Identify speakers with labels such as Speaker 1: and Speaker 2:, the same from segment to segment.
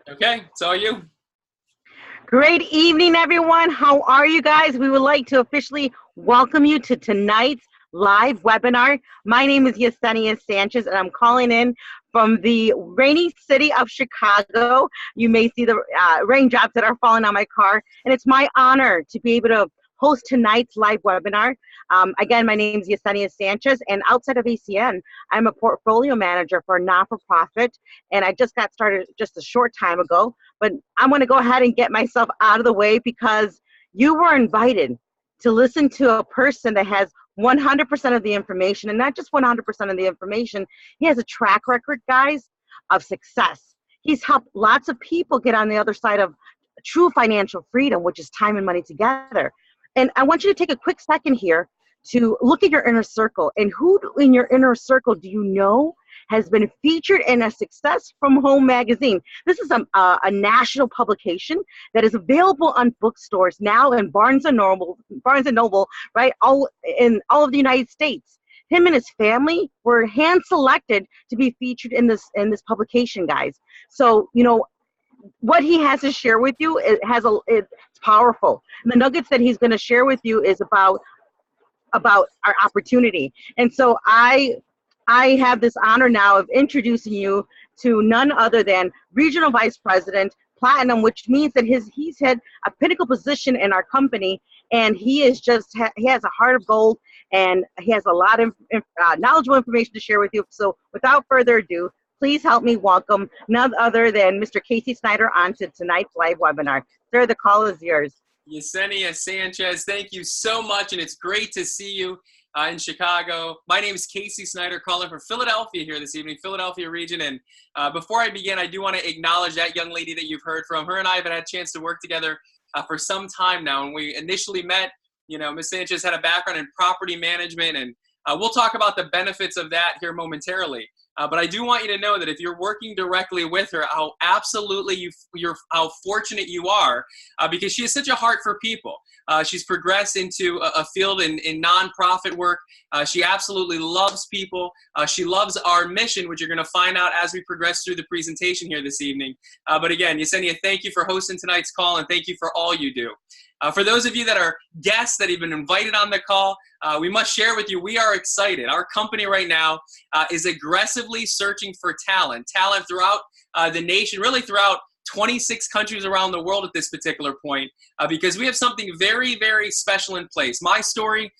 Speaker 1: Okay, it's all you.
Speaker 2: Great evening, everyone. How are you guys? We would like to officially welcome you to tonight's live webinar. My name is Yesenia Sanchez, and I'm calling in from the rainy city of Chicago. You may see the raindrops that are falling on my car, and it's my honor to be able to host tonight's live webinar. Again, my name is Yesenia Sanchez, and outside of ACN, I'm a portfolio manager for a not-for-profit, and I just got started just a short time ago. But I'm going to go ahead and get myself out of the way because you were invited to listen to a person that has 100% of the information, and not just 100% of the information. He has a track record, guys, of success. He's helped lots of people get on the other side of true financial freedom, which is time and money together. And I want you to take a quick second here to look at your inner circle, and who in your inner circle do you know has been featured in a Success from Home magazine. This is a national publication that is available on bookstores now in Barnes and Noble, right, all in all of the United States. Him and his family were hand selected to be featured in this publication, guys. So what he has to share with you, it's powerful. And the nuggets that he's going to share with you is about our opportunity. And so I have this honor now of introducing you to none other than Regional Vice President Platinum, which means that he's had a pinnacle position in our company, and he has a heart of gold, and he has a lot of knowledgeable information to share with you. So without further ado, please help me welcome none other than Mr. Casey Snyder onto tonight's live webinar. Sir, the call is yours.
Speaker 1: Yesenia Sanchez, thank you so much, and it's great to see you in Chicago. My name is Casey Snyder, calling from Philadelphia here this evening, Philadelphia region. And before I begin, I do want to acknowledge that young lady that you've heard from. Her and I have had a chance to work together for some time now. When we initially met, Ms. Sanchez had a background in property management, and we'll talk about the benefits of that here momentarily. But I do want you to know that if you're working directly with her, how absolutely how fortunate you are, because she has such a heart for people. She's progressed into a field in nonprofit work. She absolutely loves people. She loves our mission, which you're going to find out as we progress through the presentation here this evening. But again, Yesenia, thank you for hosting tonight's call, and thank you for all you do. For those of you that are guests that have been invited on the call, we must share with you, we are excited. Our company right now is aggressively searching for talent throughout the nation, really throughout 26 countries around the world at this particular point, because we have something very, very special in place. My story,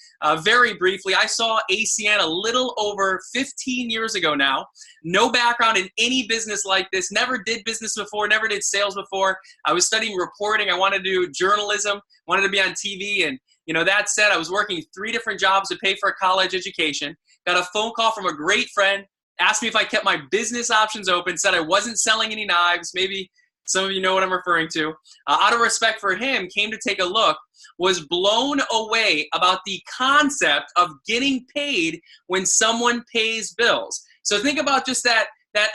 Speaker 1: very briefly, I saw ACN a little over 15 years ago now. No background in any business like this, never did business before, never did sales before. I was studying reporting. I wanted to do journalism, wanted to be on TV, and that said, I was working 3 different jobs to pay for a college education. Got a phone call from a great friend, asked me if I kept my business options open, said I wasn't selling any knives. Maybe some of you know what I'm referring to. Out of respect for him, came to take a look, was blown away about the concept of getting paid when someone pays bills. So think about just that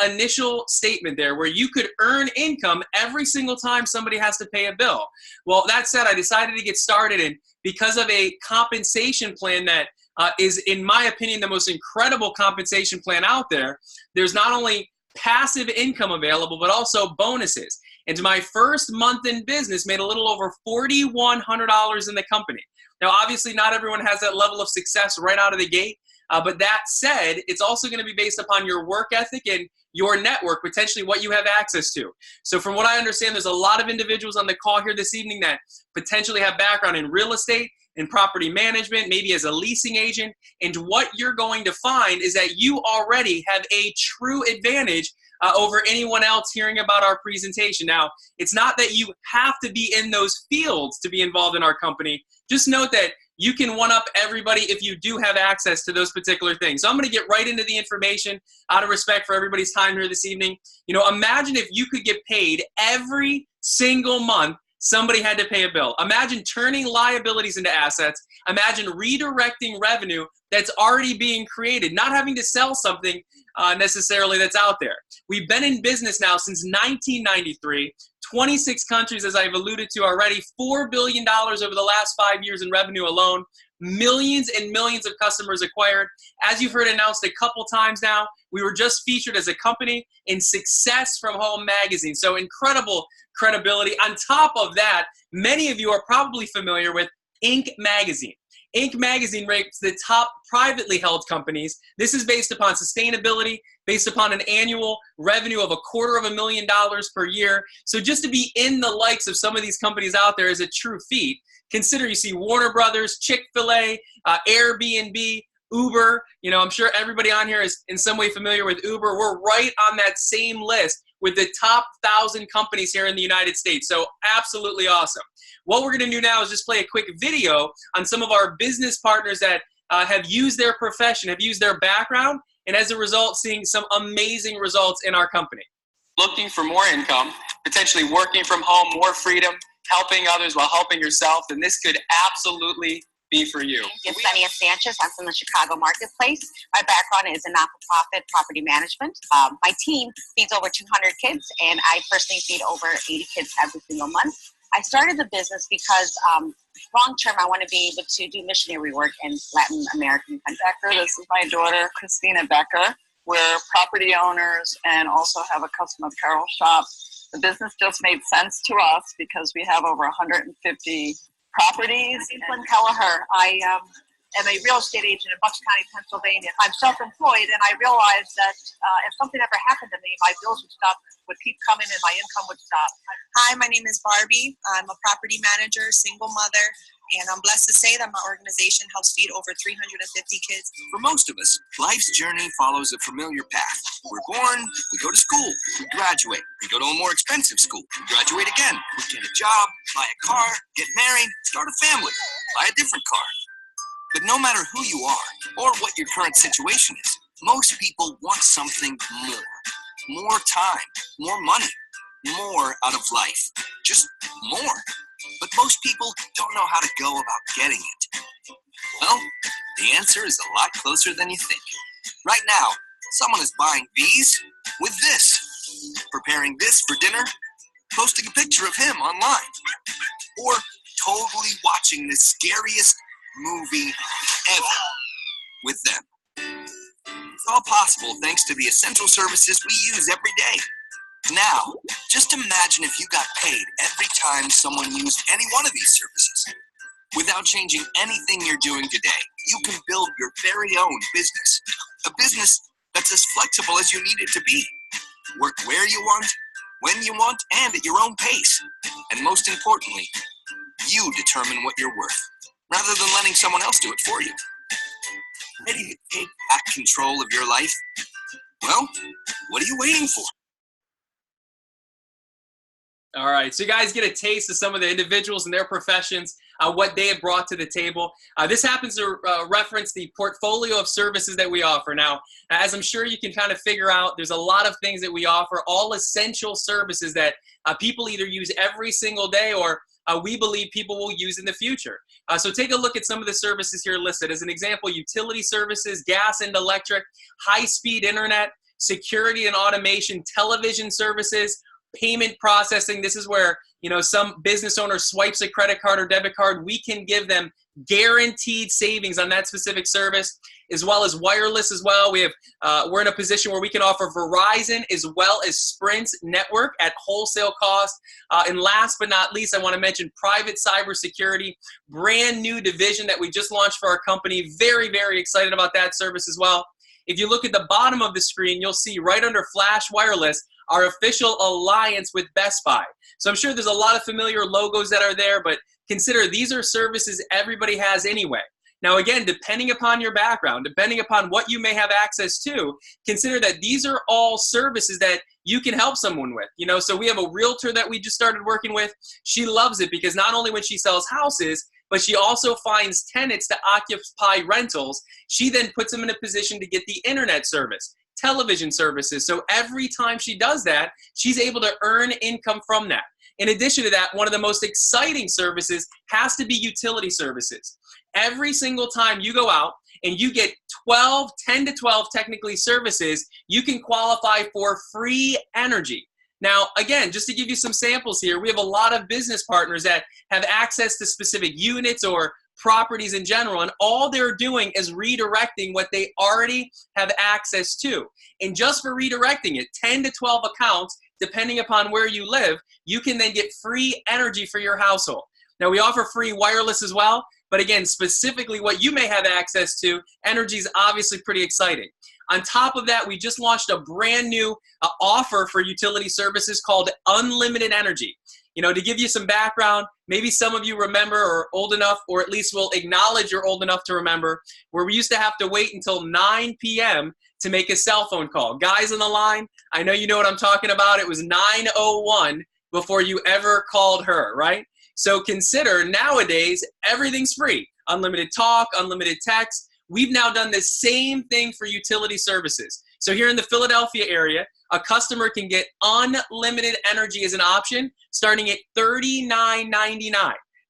Speaker 1: initial statement there where you could earn income every single time somebody has to pay a bill. Well, that said, I decided to get started, and because of a compensation plan that is, in my opinion, the most incredible compensation plan out there, there's not only passive income available, but also bonuses. And to my first month in business, made a little over $4,100 in the company. Now, obviously, not everyone has that level of success right out of the gate. But that said, it's also going to be based upon your work ethic and your network, potentially what you have access to. So from what I understand, there's a lot of individuals on the call here this evening that potentially have background in real estate, in property management, maybe as a leasing agent. And what you're going to find is that you already have a true advantage over anyone else hearing about our presentation. Now, it's not that you have to be in those fields to be involved in our company. Just note that you can one-up everybody if you do have access to those particular things. So I'm going to get right into the information out of respect for everybody's time here this evening. Imagine if you could get paid every single month somebody had to pay a bill. Imagine turning liabilities into assets. Imagine redirecting revenue that's already being created, not having to sell something necessarily that's out there. We've been in business now since 1993, 26 countries, as I've alluded to already, $4 billion over the last 5 years in revenue alone. millions and millions of customers acquired. As you've heard announced a couple times now, we were just featured as a company in Success from Home magazine. So incredible credibility. On top of that, many of you are probably familiar with Inc. magazine. Inc. magazine rates the top privately held companies. This is based upon sustainability, based upon an annual revenue of $250,000 per year. So just to be in the likes of some of these companies out there is a true feat. Consider, you see Warner Brothers, Chick-fil-A, Airbnb, Uber. You know, I'm sure everybody on here is in some way familiar with Uber. We're right on that same list with the top 1,000 companies here in the United States. So absolutely awesome. What we're going to do now is just play a quick video on some of our business partners that have used their profession, have used their background, and as a result, seeing some amazing results in our company. Looking for more income, potentially working from home, more freedom, helping others while helping yourself, then this could absolutely be for you.
Speaker 3: Yesenia Sanchez. I'm from the Chicago marketplace. My background is in not-for-profit property management. My team feeds over 200 kids, and I personally feed over 80 kids every single month. I started the business because long-term I want to be able to do missionary work in Latin American countries.
Speaker 4: This is my daughter, Christina Becker. We're property owners and also have a custom apparel shop. The business just made sense to us because we have over 150 properties.
Speaker 3: I'm Lynn Kelleher. I am a real estate agent in Bucks County, Pennsylvania. I'm self-employed, and I realized that if something ever happened to me, my bills would keep coming and my income would stop.
Speaker 5: Hi, my name is Barbie. I'm a property manager, single mother, and I'm blessed to say that my organization helps feed over 350 kids.
Speaker 6: For most of us, life's journey follows a familiar path. We're born, we go to school, we graduate, we go to a more expensive school, we graduate again, we get a job, buy a car, get married, start a family, buy a different car. But no matter who you are or what your current situation is, most people want something more. More time, more money, more out of life, just more. But most people don't know how to go about getting it. Well, the answer is a lot closer than you think. Right now, someone is buying these with this, preparing this for dinner, posting a picture of him online, or totally watching the scariest movie ever with them. It's all possible thanks to the essential services we use every day. Now, just imagine if you got paid every time someone used any one of these services. Without changing anything you're doing today, you can build your very own business. A business that's as flexible as you need it to be. Work where you want, when you want, and at your own pace. And most importantly, you determine what you're worth, rather than letting someone else do it for you. Ready to take back control of your life? Well, what are you waiting for?
Speaker 1: All right, so you guys get a taste of some of the individuals and their professions, what they have brought to the table. This happens to reference the portfolio of services that we offer. Now, as I'm sure you can kind of figure out, there's a lot of things that we offer, all essential services that people either use every single day or we believe people will use in the future. So take a look at some of the services here listed. As an example, utility services, gas and electric, high-speed internet, security and automation, television services, payment processing. This is where, you know, some business owner swipes a credit card or debit card. We can give them guaranteed savings on that specific service, as well as wireless as well. We have, we're in a position where we can offer Verizon as well as Sprint's network at wholesale cost. And last but not least, I want to mention private cybersecurity, brand new division that we just launched for our company. Very, very excited about that service as well. If you look at the bottom of the screen, you'll see right under Flash Wireless, our official alliance with Best Buy. So I'm sure there's a lot of familiar logos that are there, but consider these are services everybody has anyway. Now again, depending upon your background, depending upon what you may have access to, consider that these are all services that you can help someone with. You know, so we have a realtor that we just started working with. She loves it because not only when she sells houses, but she also finds tenants to occupy rentals. She then puts them in a position to get the internet service, television services. So every time she does that, she's able to earn income from that. In addition to that, one of the most exciting services has to be utility services. Every single time you go out and you get 10 to 12 technically services, you can qualify for free energy. Now, again, just to give you some samples here, we have a lot of business partners that have access to specific units or properties in general, and all they're doing is redirecting what they already have access to. And just for redirecting it, 10 to 12 accounts, depending upon where you live, you can then get free energy for your household. Now, we offer free wireless as well, but again, specifically what you may have access to, energy is obviously pretty exciting. On top of that, we just launched a brand new offer for utility services called Unlimited Energy. You know, to give you some background, maybe some of you remember or old enough, or at least will acknowledge you're old enough to remember, where we used to have to wait until 9 p.m. to make a cell phone call. Guys on the line, I know you know what I'm talking about. It was 9:01 before you ever called her, right? So consider nowadays, everything's free. Unlimited talk, unlimited text. We've now done the same thing for utility services. So here in the Philadelphia area, a customer can get unlimited energy as an option starting at $39.99.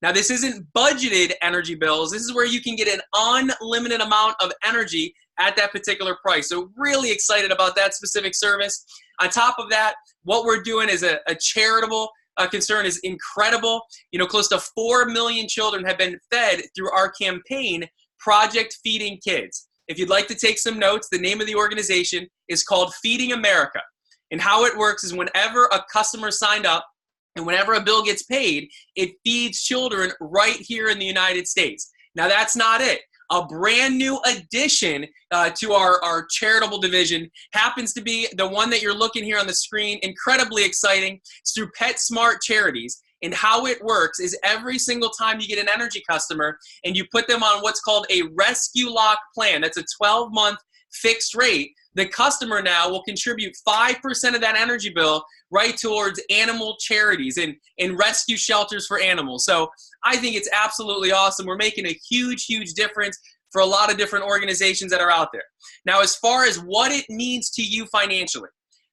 Speaker 1: Now, this isn't budgeted energy bills. This is where you can get an unlimited amount of energy at that particular price. So really excited about that specific service. On top of that, what we're doing is a charitable concern is incredible. You know, close to 4 million children have been fed through our campaign, Project Feeding Kids. If you'd like to take some notes, the name of the organization is called Feeding America. And how it works is whenever a customer signed up and whenever a bill gets paid, it feeds children right here in the United States. Now, that's not it. A brand new addition to our charitable division happens to be the one that you're looking here on the screen. Incredibly exciting. It's through PetSmart Charities. And how it works is every single time you get an energy customer and you put them on what's called a rescue lock plan, that's a 12-month fixed rate, the customer now will contribute 5% of that energy bill right towards animal charities and rescue shelters for animals. So I think it's absolutely awesome. We're making a huge, huge difference for a lot of different organizations that are out there. Now, as far as what it means to you financially,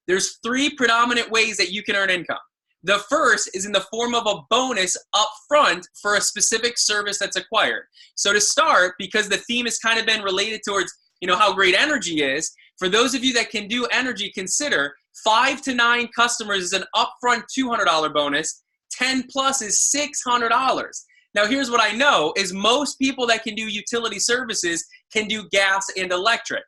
Speaker 1: there's 3 predominant ways that you can earn income. The first is in the form of a bonus up front for a specific service that's acquired. So to start, because the theme has kind of been related towards, you know, how great energy is, for those of you that can do energy, consider 5 to 9 customers is an upfront $200 bonus, 10 plus is $600. Now, here's what I know is most people that can do utility services can do gas and electric.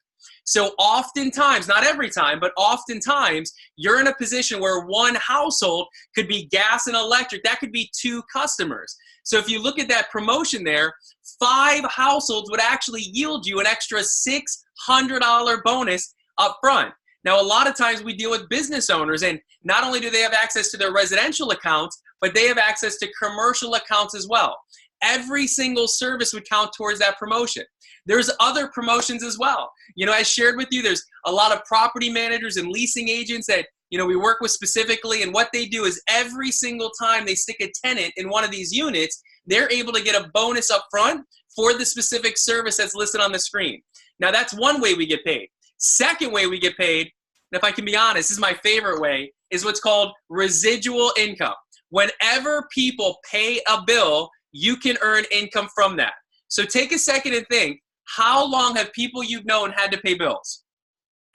Speaker 1: So oftentimes, not every time, but oftentimes, you're in a position where one household could be gas and electric. That could be 2 customers. So if you look at that promotion there, 5 households would actually yield you an extra $600 bonus up front. Now, a lot of times we deal with business owners, and not only do they have access to their residential accounts, but they have access to commercial accounts as well. Every single service would count towards that promotion. There's other promotions as well. You know, as shared with you, there's a lot of property managers and leasing agents that, you know, we work with specifically, and what they do is every single time they stick a tenant in one of these units, they're able to get a bonus up front for the specific service that's listed on the screen. Now, that's one way we get paid. Second way we get paid, and if I can be honest, this is my favorite way, is what's called residual income. Whenever people pay a bill, you can earn income from that. So take a second and think, how long have people you've known had to pay bills?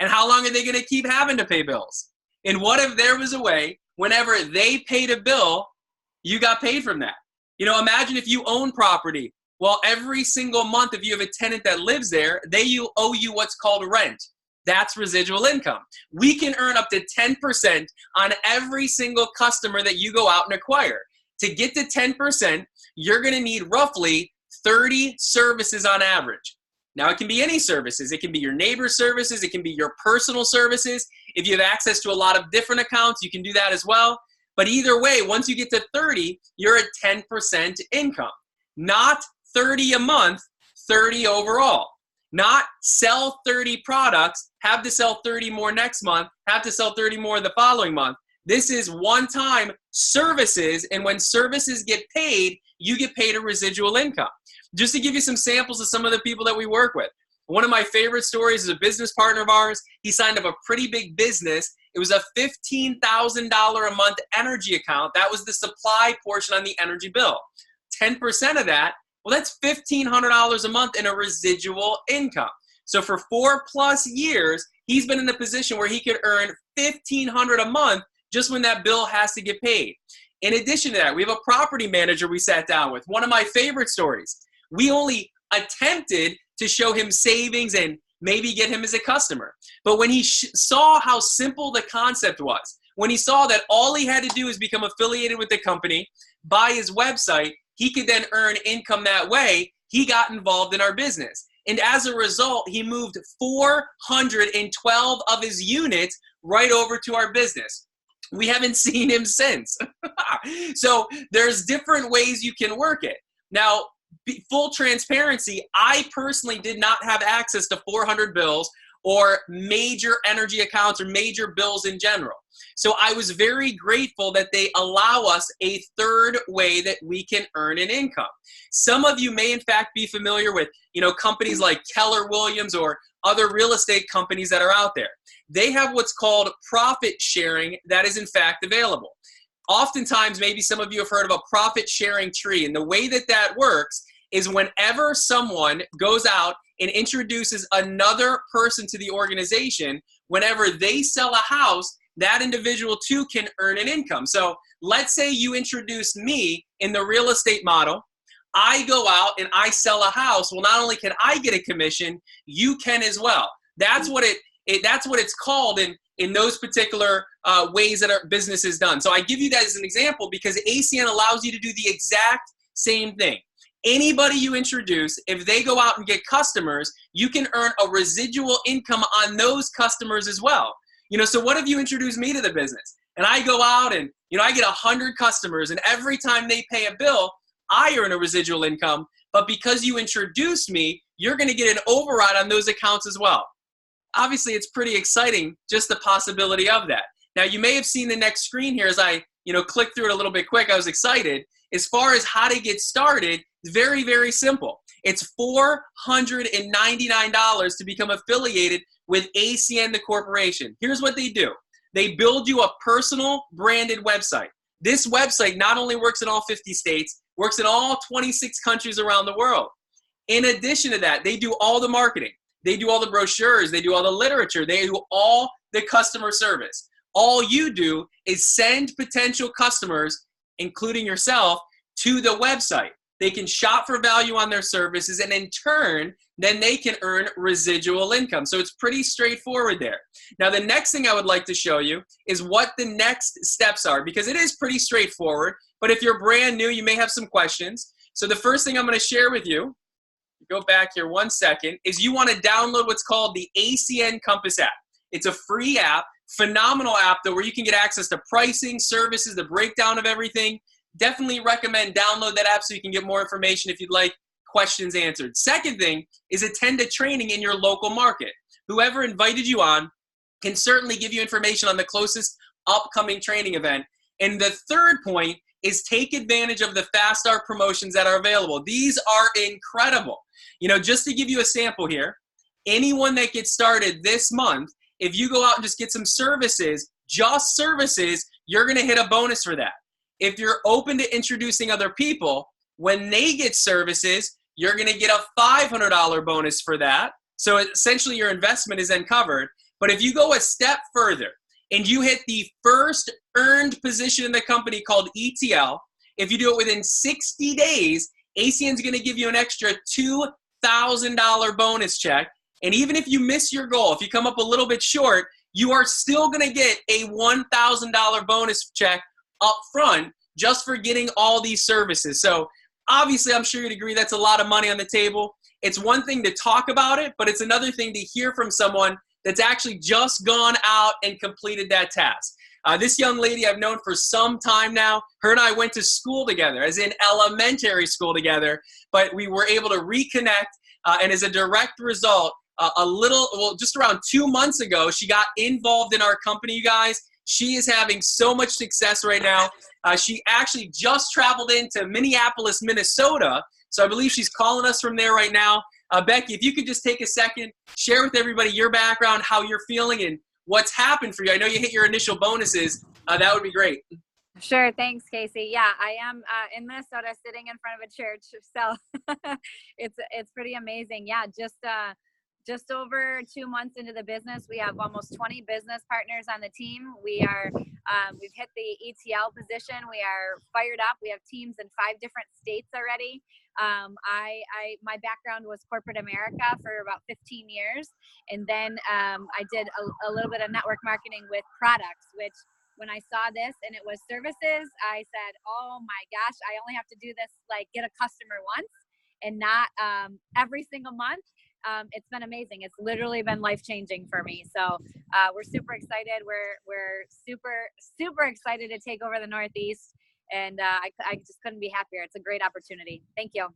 Speaker 1: And how long are they going to keep having to pay bills? And what if there was a way, whenever they paid a bill, you got paid from that? You know, imagine if you own property. Well, every single month, if you have a tenant that lives there, they owe you what's called rent. That's residual income. We can earn up to 10% on every single customer that you go out and acquire. To get to 10%, you're going to need roughly 30 services on average. Now, it can be any services. It can be your neighbor's services. It can be your personal services. If you have access to a lot of different accounts, you can do that as well. But either way, once you get to 30, you're at 10% income. Not 30 a month, 30 overall. Not sell 30 products, have to sell 30 more next month, have to sell 30 more the following month. This is one-time services, and when services get paid, you get paid a residual income. Just to give you some samples of some of the people that we work with. One of my favorite stories is a business partner of ours. He signed up a pretty big business. It was a $15,000 a month energy account. That was the supply portion on the energy bill. 10% of that, well, that's $1,500 a month in a residual income. So for 4+ years, he's been in a position where he could earn $1,500 a month just when that bill has to get paid. In addition to that, we have a property manager we sat down with. One of my favorite stories. We only attempted to show him savings and maybe get him as a customer. But when he saw how simple the concept was, when he saw that all he had to do is become affiliated with the company, buy his website, he could then earn income that way, he got involved in our business. And as a result, he moved 412 of his units right over to our business. We haven't seen him since. So there's different ways you can work it. Now, full transparency, I personally did not have access to 400 bills or major energy accounts or major bills in general. So I was very grateful that they allow us a third way that we can earn an income. Some of you may in fact be familiar with, companies like Keller Williams or other real estate companies that are out there. They have what's called profit sharing that is in fact available. Oftentimes, maybe some of you have heard of a profit sharing tree. And the way that that works is whenever someone goes out and introduces another person to the organization, whenever they sell a house, that individual too can earn an income. So let's say you introduce me in the real estate model. I go out and I sell a house. Well, not only can I get a commission, you can as well. That's what that's what it's called in those particular ways that our business is done. So I give you that as an example because ACN allows you to do the exact same thing. Anybody you introduce, if they go out and get customers, you can earn a residual income on those customers as well. So what if you introduce me to the business and I go out and, I get 100 customers and every time they pay a bill, I earn a residual income, but because you introduced me, you're going to get an override on those accounts as well. Obviously, it's pretty exciting, just the possibility of that. Now, you may have seen the next screen here as I, clicked through it a little bit quick. I was excited. As far as how to get started, it's very, very simple. It's $499 to become affiliated with ACN, the corporation. Here's what they do. They build you a personal branded website. This website not only works in all 50 states, works in all 26 countries around the world. In addition to that, they do all the marketing. They do all the brochures. They do all the literature. They do all the customer service. All you do is send potential customers, including yourself, to the website. They can shop for value on their services, and in turn, then they can earn residual income. So it's pretty straightforward there. Now, the next thing I would like to show you is what the next steps are, because it is pretty straightforward. But if you're brand new, you may have some questions. So the first thing I'm going to share with you, go back here 1 second, is you want to download what's called the ACN Compass app. It's a free app, phenomenal app though, where you can get access to pricing, services, the breakdown of everything. Definitely recommend download that app so you can get more information if you'd like questions answered. Second thing is attend a training in your local market. Whoever invited you on can certainly give you information on the closest upcoming training event. And the third point is take advantage of the Fast Start promotions that are available. These are incredible. Just to give you a sample here, anyone that gets started this month, if you go out and just get some services, just services, you're going to hit a bonus for that. If you're open to introducing other people, when they get services, you're going to get a $500 bonus for that. So essentially your investment is then covered. But if you go a step further and you hit the first earned position in the company called ETL, if you do it within 60 days, ACN's going to give you an extra $2,000 bonus check. And even if you miss your goal, if you come up a little bit short, you are still going to get a $1,000 bonus check up front just for getting all these services. So obviously, I'm sure you'd agree that's a lot of money on the table. It's one thing to talk about it, but it's another thing to hear from someone that's actually just gone out and completed that task. This young lady I've known for some time now. Her and I went to school together, as in elementary school together, but we were able to reconnect, and as a direct result, just around 2 months ago, she got involved in our company, you guys. She is having so much success right now. She actually just traveled into Minneapolis, Minnesota. So I believe she's calling us from there right now. Becky, if you could just take a second, share with everybody your background, how you're feeling, and what's happened for you. I know you hit your initial bonuses. That would be great.
Speaker 7: Sure. Thanks, Casey. Yeah, I am in Minnesota sitting in front of a church. So it's pretty amazing. Yeah, just over 2 months into the business, we have almost 20 business partners on the team. We are We've hit the ETL position. We are fired up. We have teams in 5 different states already. My background was corporate America for about 15 years. And then I did a little bit of network marketing with products, which when I saw this and it was services, I said, oh my gosh, I only have to do this, like get a customer once and not every single month. It's been amazing. It's literally been life-changing for me. So we're super excited. We're super excited to take over the Northeast. And I just couldn't be happier. It's a great opportunity. Thank you.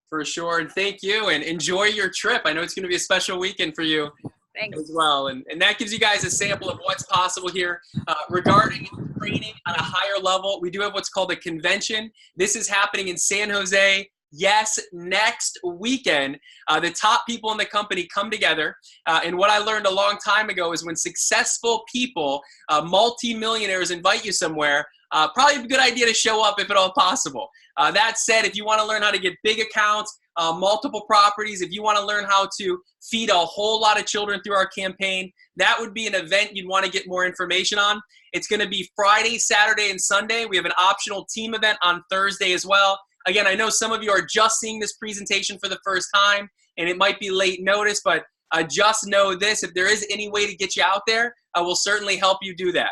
Speaker 1: For sure. And thank you. And enjoy your trip. I know it's going to be a special weekend for you.
Speaker 7: Thanks.
Speaker 1: As well. And that gives you guys a sample of what's possible here. Regarding training on a higher level, we do have what's called a convention. This is happening in San Jose. Yes, next weekend. The top people in the company come together. And what I learned a long time ago is when successful people, multi-millionaires invite you somewhere, probably a good idea to show up if at all possible. That said, if you want to learn how to get big accounts, multiple properties, if you want to learn how to feed a whole lot of children through our campaign, that would be an event you'd want to get more information on. It's going to be Friday, Saturday, and Sunday. We have an optional team event on Thursday as well. Again, I know some of you are just seeing this presentation for the first time, and it might be late notice, but just know this. If there is any way to get you out there, we'll certainly help you do that.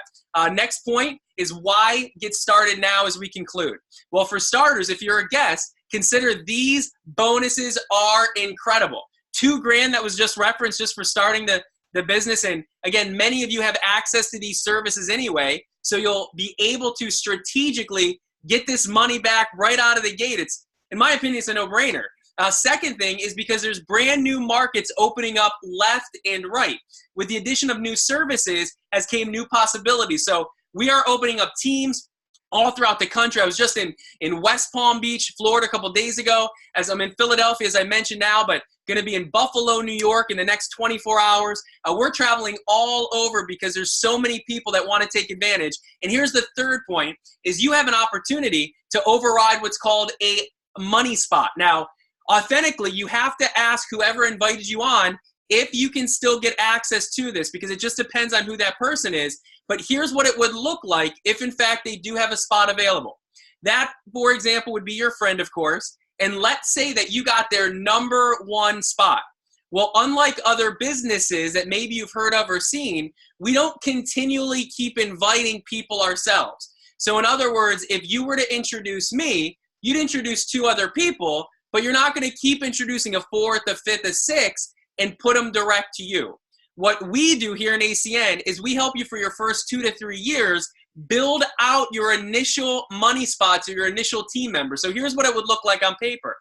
Speaker 1: Next point is why get started now as we conclude. Well, for starters, if you're a guest, consider these bonuses are incredible. $2,000 that was just referenced just for starting the business. And again, many of you have access to these services anyway, so you'll be able to strategically get this money back right out of the gate. It's, in my opinion, it's a no-brainer. Second thing is because there's brand new markets opening up left and right. With the addition of new services has came new possibilities. So we are opening up teams all throughout the country. I was just in West Palm Beach, Florida a couple days ago. As I'm in Philadelphia, as I mentioned now, but going to be in Buffalo, New York in the next 24 hours. We're traveling all over because there's so many people that want to take advantage. And here's the third point, is you have an opportunity to override what's called a money spot. Now, authentically, you have to ask whoever invited you on if you can still get access to this, because it just depends on who that person is. But here's what it would look like if, in fact, they do have a spot available. That, for example, would be your friend, of course. And let's say that you got their number one spot. Well, unlike other businesses that maybe you've heard of or seen, we don't continually keep inviting people ourselves. So in other words, if you were to introduce me, you'd introduce 2 other people, but you're not going to keep introducing a 4th, a 5th, a 6th and put them direct to you. What we do here in ACN is we help you for your first 2 to 3 years build out your initial money spots or your initial team members. So here's what it would look like on paper.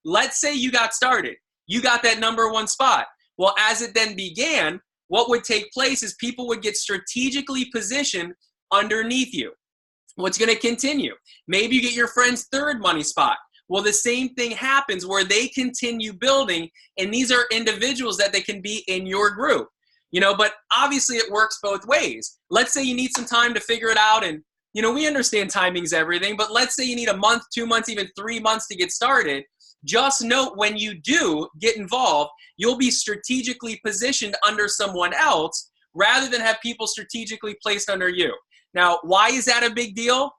Speaker 1: Let's say you got started. You got that number one spot. Well, as it then began, what would take place is people would get strategically positioned underneath you. What's going to continue? Maybe you get your friend's 3rd money spot. Well, the same thing happens where they continue building, and these are individuals that they can be in your group. You know, but obviously it works both ways. Let's say you need some time to figure it out, and you know, we understand timing's everything, but let's say you need a month, 2 months, even 3 months to get started. Just note when you do get involved, you'll be strategically positioned under someone else rather than have people strategically placed under you. Now, why is that a big deal?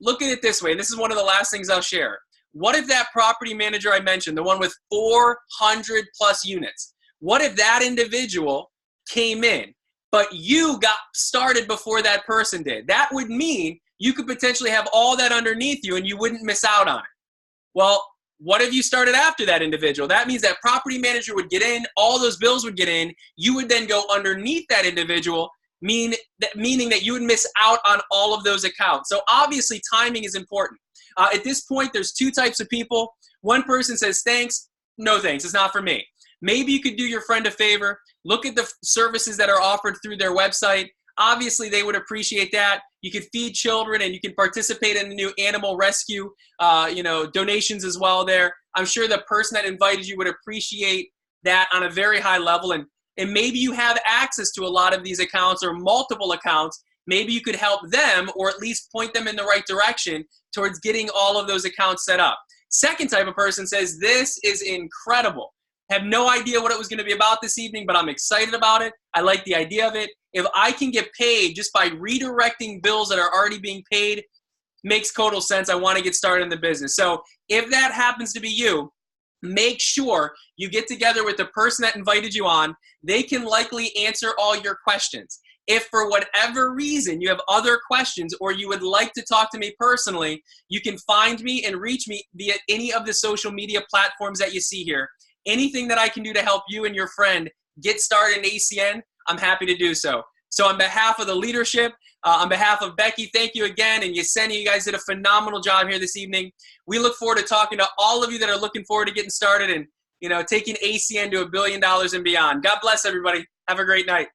Speaker 1: Look at it this way. This is one of the last things I'll share. What if that property manager I mentioned, the one with 400 plus units, what if that individual came in, but you got started before that person did? That would mean you could potentially have all that underneath you and you wouldn't miss out on it. Well, what if you started after that individual? That means that property manager would get in, all those bills would get in, you would then go underneath that individual, meaning that you would miss out on all of those accounts. So obviously timing is important. At this point, there's 2 types of people. One person says, thanks, no thanks, it's not for me. Maybe you could do your friend a favor, look at the services that are offered through their website. Obviously, they would appreciate that. You could feed children and you can participate in the new animal rescue, donations as well there. I'm sure the person that invited you would appreciate that on a very high level. And maybe you have access to a lot of these accounts or multiple accounts. Maybe you could help them or at least point them in the right direction towards getting all of those accounts set up. Second type of person says, this is incredible. Have no idea what it was going to be about this evening, but I'm excited about it. I like the idea of it. If I can get paid just by redirecting bills that are already being paid, makes total sense. I want to get started in the business. So if that happens to be you, make sure you get together with the person that invited you on. They can likely answer all your questions. If for whatever reason you have other questions or you would like to talk to me personally, you can find me and reach me via any of the social media platforms that you see here. Anything that I can do to help you and your friend get started in ACN, I'm happy to do so. So on behalf of the leadership, on behalf of Becky, thank you again. And Yesenia, you guys did a phenomenal job here this evening. We look forward to talking to all of you that are looking forward to getting started and, taking ACN to $1 billion and beyond. God bless everybody. Have a great night.